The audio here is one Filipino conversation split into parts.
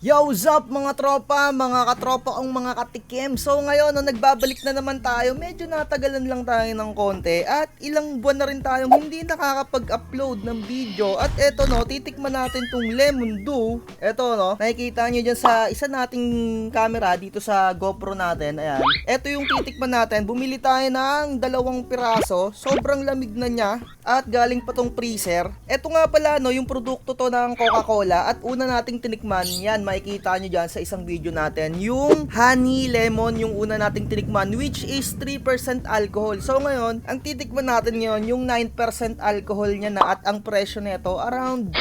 Yo, what's up mga tropa, mga katropa kong mga katikim. So ngayon, nagbabalik na naman tayo. Medyo natagalan lang tayo ng konti at ilang buwan na rin tayong hindi nakakapag-upload ng video. At eto no, titikman natin tong Lemon Dew. Eto no, nakikita nyo dyan sa isa nating camera dito sa GoPro natin. Ayan, eto yung titikman natin. Bumili tayo ng 2 piraso. Sobrang lamig na niya at galing pa tong freezer. Eto nga pala no, yung produkto to ng Coca-Cola at una nating tinikman yan. Makikita nyo dyan sa isang video natin yung honey lemon yung una nating tinikman, which is 3% alcohol. So ngayon, ang titikman natin ngayon yung 9% alcohol niya na at ang presyo nito around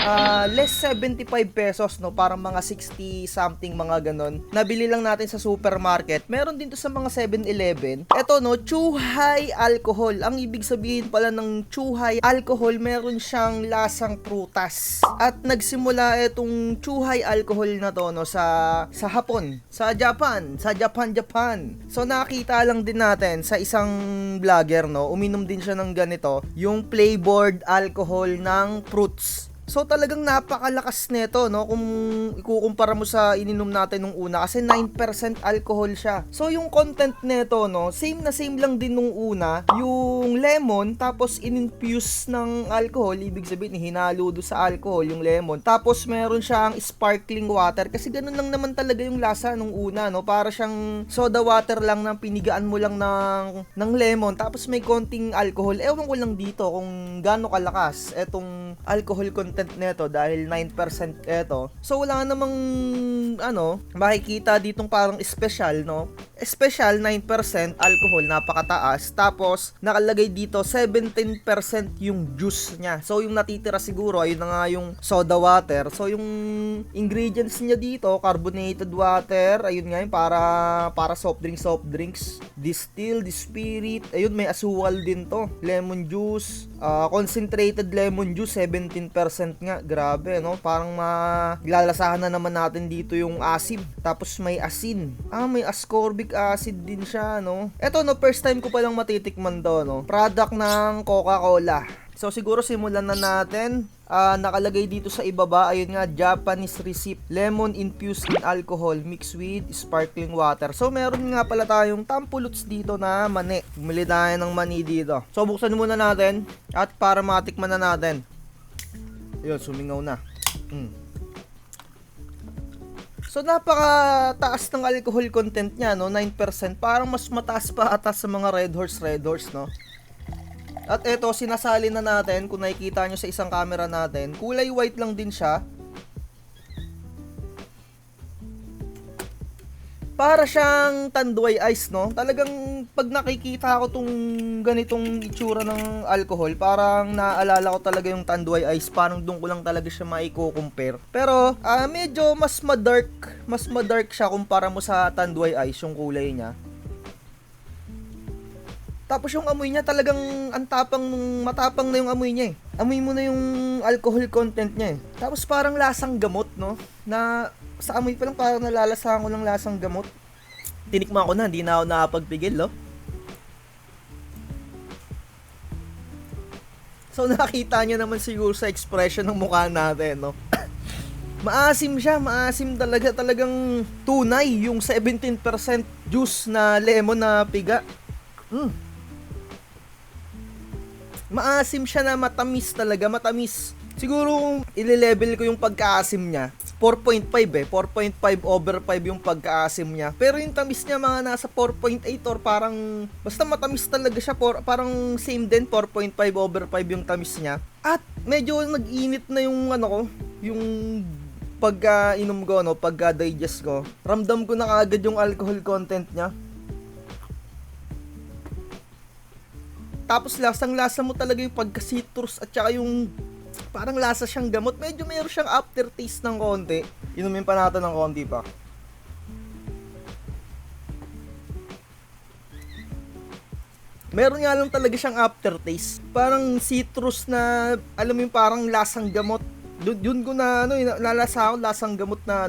less 75 pesos no, parang mga 60 something mga ganon. Nabili lang natin sa supermarket. Meron din to sa mga 7-Eleven. Eto no, Chuhay alcohol. Ang ibig sabihin pala ng Chuhay alcohol, meron siyang lasang prutas. At nagsimula itong Chuhay alcohol na to no sa Hapon, sa Japan. So nakita lang din natin sa isang vlogger no, uminom din siya ng ganito, yung flavored alcohol ng fruits. So talagang napakalakas nito no kung ikukumpara mo sa ininom natin nung una kasi 9% alcohol siya. So yung content nito no, same lang din nung una, yung lemon tapos in-infuse ng alcohol, ibig sabihin hinalo do sa alcohol yung lemon. Tapos meron siyang sparkling water kasi ganun lang naman talaga yung lasa nung una no, para siyang soda water lang na pinigaan mo lang ng lemon tapos may konting alcohol. Ewan ko lang dito kung gaano kalakas etong alcohol content neto dahil 9% eto. So wala namang makikita ditong parang special no. Special 9% alcohol, napakataas. Tapos nakalagay dito 17% yung juice niya. So yung natitira siguro ayun na nga yung soda water. So yung ingredients niya dito, carbonated water, ayun nga yung para soft drinks, distilled spirit, ayun may asukal din to, lemon juice, concentrated lemon juice 17% nga, grabe no, parang maglalasahan na naman natin dito yung asim, tapos may asin, may ascorbic acid din siya no. Eto no, first time ko palang matitikman to no, product ng Coca-Cola. So siguro simulan na natin. Nakalagay dito sa ibaba, ayun nga, Japanese recipe, lemon infused in alcohol mixed with sparkling water. So meron nga pala tayong tampuluts dito na mani. Bumili tayo ng mani dito. So buksan muna natin at para matikman na natin. Ayun, sumingaw na. So napakataas ng alcohol content niya no, 9%. Parang mas mataas pa ata sa mga Red Horse no. At eto, sinasali na natin, kung nakikita nyo sa isang camera natin, kulay white lang din siya. Para siyang Tanduay Ice no. Talagang pag nakikita ko tong ganitong itsura ng alcohol, parang naalala ko talaga yung Tanduay Ice. Parang doon ko lang talaga siya maiko-compare. Pero medyo mas madark siya kumpara mo sa Tanduay Ice, yung kulay niya. Tapos yung amoy niya talagang matapang na yung amoy niya eh. Amoy mo na yung alcohol content niya eh. Tapos parang lasang gamot no, na sa amoy pa lang parang nalalasahan ko ng lasang gamot. Tinikman ko na, hindi na ako nakapagpigil no. So nakita niyo naman siguro sa expression ng mukha natin no. Maasim siya, maasim talagang tunay yung 17% juice na lemon na piga. Maasim siya na matamis talaga, matamis. Siguro kung ile-level ko yung pagkaasim niya, 4.5 4.5 over 5 yung pagkaasim niya. Pero yung tamis niya mga nasa 4.8 or parang, basta matamis talaga siya, parang same din, 4.5 over 5 yung tamis niya. At medyo nag-init na yung yung pagka-inom ko, no, pagka-digest ko. Ramdam ko na kaagad yung alcohol content niya. Tapos lasang-lasa mo talaga yung pagka-citrus at saka yung parang lasa siyang gamot. Medyo mayroon siyang aftertaste ng konti. Inumin pa natin ng konti pa. Meron nga lang talaga siyang aftertaste. Parang citrus na, alam mo yung parang lasang gamot. Yun ko na, nalasa ako, lasang gamot na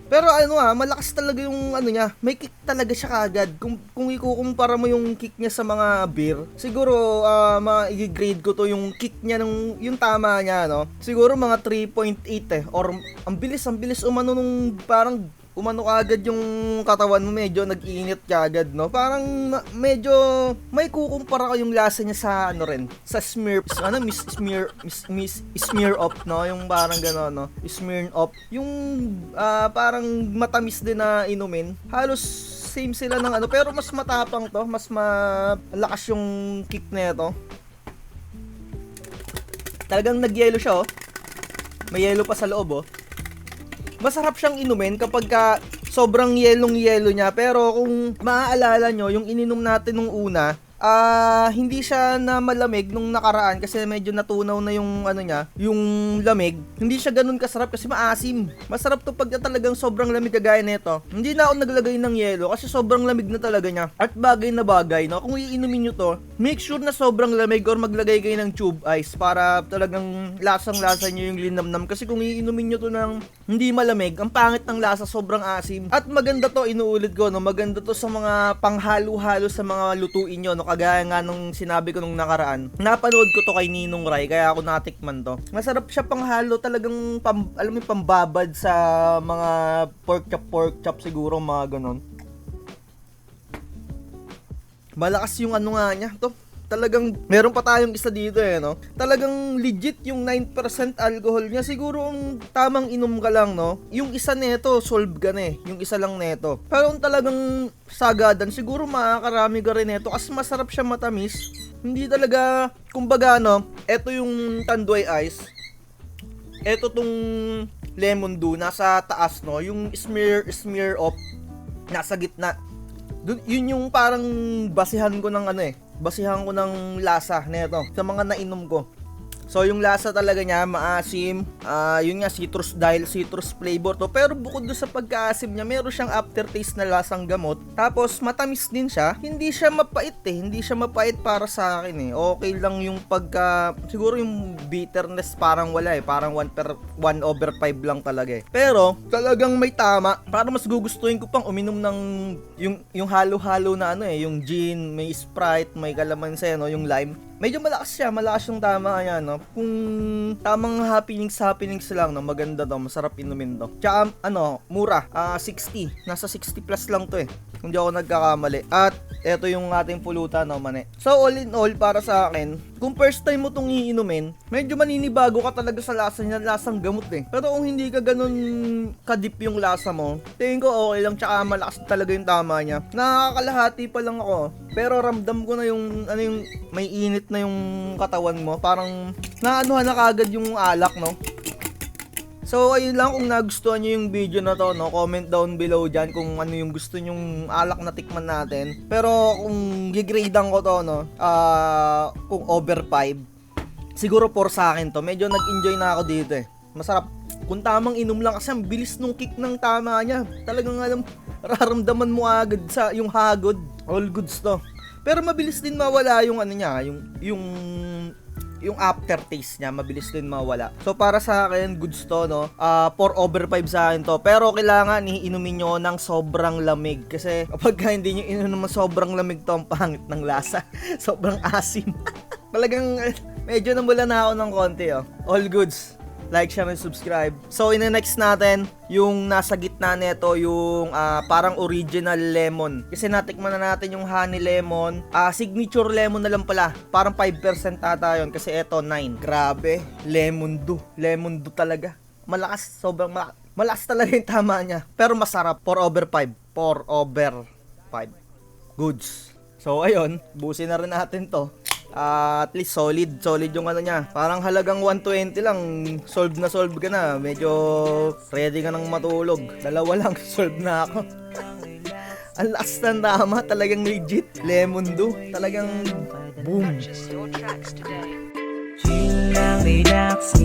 Pero malakas talaga yung niya. May kick talaga siya kagad. Kung ikukumpara mo yung kick niya sa mga beer, siguro ma-grade ko to yung kick niya yung tama niya, no. Siguro mga 3.8 or ang bilis umano nung parang umano kagad yung katawan mo, medyo nag-iinit kagad, no? Parang medyo may kukumpara ko yung lasa niya sa sa smear up, no? Yung parang gano'n, no? Smear up. Yung parang matamis din na inumin. Halos same sila ng pero mas matapang to, mas malakas yung kick nito. Talagang nag-yellow siya, oh. May yellow pa sa loob, oh. Masarap siyang inumin kapag sobrang yellow niya. Pero kung maaalala nyo, yung ininom natin nung una, hindi siya na malamig nung nakaraan kasi medyo natunaw na yung niya, yung lamig. Hindi siya ganun kasarap kasi maasim. Masarap to pag talagang sobrang lamig kagaya nito. Hindi na ako naglagay ng yelo kasi sobrang lamig na talaga niya. At bagay na bagay, no? Kung iinumin nyo to, make sure na sobrang lamig or maglagay kayo ng tube ice para talagang lasang-lasa nyo yung linamnam. Kasi kung iinumin nyo to ng hindi malamig, ang pangit ng lasa, sobrang asim. At maganda to, inuulit ko, no? Maganda to sa mga panghalo-halo sa mga lutuin nyo, no? Kagaya nga nung sinabi ko nung nakaraan, napanood ko to kay Ninong Rai, kaya ako natikman to. Masarap siya panghalo, talagang alam mo, pambabad sa mga pork chop siguro, mga ganon. Malakas yung nga niya to. Talagang meron pa tayong isa dito, no? Talagang legit yung 9% alcohol niya. Siguro ang tamang inom ka lang, no? Yung isa neto, solve ka na, yung isa lang neto. Pero kung talagang sagadan, siguro makakarami ka rin neto kasi masarap siya, matamis. Hindi talaga, kumbaga, eto yung Tanduay Ice. Eto tong Lemon Dew, nasa taas, no? Yung smear up, nasa gitna. Yun yung parang basihan ko ng basihan ko ng lasa nito sa mga nainom ko. So yung lasa talaga niya maasim, yun nga citrus, dahil citrus flavor to. Pero bukod do sa pagkaasim niya, meron siyang aftertaste na lasang gamot. Tapos matamis din siya, hindi siya mapait hindi siya mapait para sa akin Okay lang yung siguro yung bitterness parang wala parang 1/5 lang talaga Pero talagang may tama, para mas gugustuhin ko pang uminom ng yung halo-halo na yung gin, may Sprite, may kalamansi, yung lime. Medyo malakas yung tama niya, no? Kung tamang happenings lang, no? Maganda to, masarap inumin to. Tsaka, mura, 60, nasa 60 plus lang to kung di ako nagkakamali. At, eto yung ating pulutan, no, mane. So, all in all, para sa akin, kung first time mo tong iinumin, medyo maninibago ka talaga sa lasa niya, lasang gamot Pero kung hindi ka ganun kadip yung lasa mo, tingin ko okay lang, tsaka malakas talaga yung tama niya. Nakakalahati pa lang ako, pero ramdam ko na yung, yung may init na yung katawan mo, parang naanuhan na kagad yung alak, no? So, ayun lang, kung nagustuhan nyo yung video na to, no, comment down below dyan kung ano yung gusto nyong alak na tikman natin. Pero, kung gigradean ko to, no, kung over 5, siguro 4 sa akin to. Medyo nag-enjoy na ako dito Masarap. Kung tamang inom lang kasi ang bilis nung kick ng tama niya. Talagang raramdaman mo agad sa yung hagod. All goods to. Pero mabilis din mawala yung niya, yung aftertaste niya, mabilis din mawala. So para sa akin, goods to, no? 4 over 5 sa akin to. Pero kailangan iinumin nyo ng sobrang lamig. Kasi kapag hindi nyo inumin ng sobrang lamig to, ang pangit ng lasa. Sobrang asim. Talagang medyo namula na ako ng konti, All goods. Like, share, and subscribe. So, in-next natin, yung nasa gitna nito, yung parang original lemon. Kasi natikman na natin yung honey lemon. Signature lemon na lang pala. Parang 5% ata yun. Kasi eto, 9. Grabe. Lemon Dew. Lemon Dew talaga. Malakas. Sobrang malakas talaga yung tama niya. Pero masarap. 4 over 5. 4 over 5. Goods. So, ayun. Busin na rin natin to. At least solid yung niya. Parang halagang 120 lang, solve ka na. Medyo ready ka nang matulog. 2 lang, solve na ako. Ang lakas ng tama, talagang legit. Lemon Dew, talagang boom. Chill lang, relax,